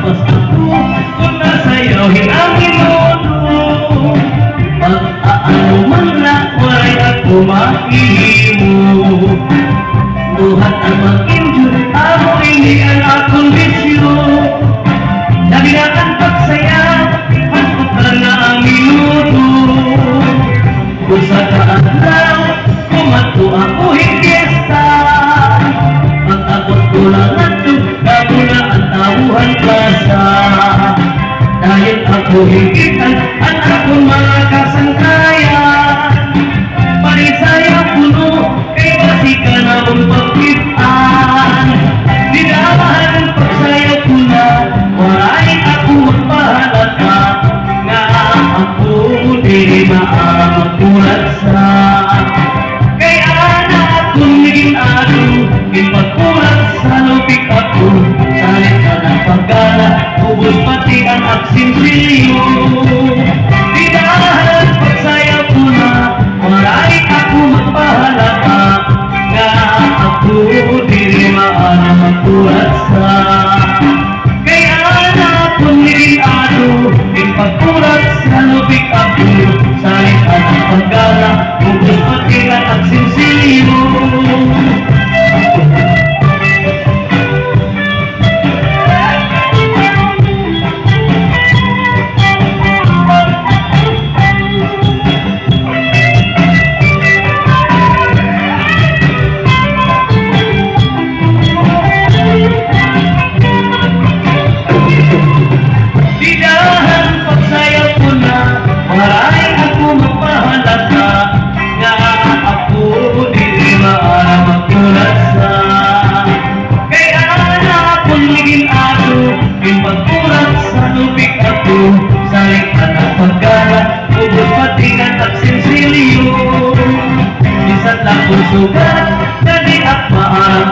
Tapos ako kung nasayawin ang minuto, pag-aano man na waray ako makihimo. Buhat ang mag-injure, ako hindi ang akong bisyo. Nabigaan pagsaya, hangkot lang na ang minuto. Kung sa kaadlaw, kumato ako higesta. Pag-abot ko lang ato, kamo na ang tawuhan plaza. Dahil ako higitan, ang akong mga kasangkayan. Parisaya puno, kay kasi ka na mong pagkitaan. Dinahan ang pagsaya ko na, waray ako magpahalata. Nga ako di maamagulat sa. Kaya na akong naging alo, ipagkulat sa lupik ako. Salit ka na pagkala, ubos pati ang aksinsilyo. Dinahan ang pagsaya ko na, waray ako magpahalata. Nga ako di maamagulat sa. Kaya na akong naging alo, ipagkulat sa lupik ako. Salit ka na pagkala, ubos pati ang aksinsilyo. Salit ka na pagkala, ubos pati ang aksinsilyo. Isat lang kong sugat, na di at maarang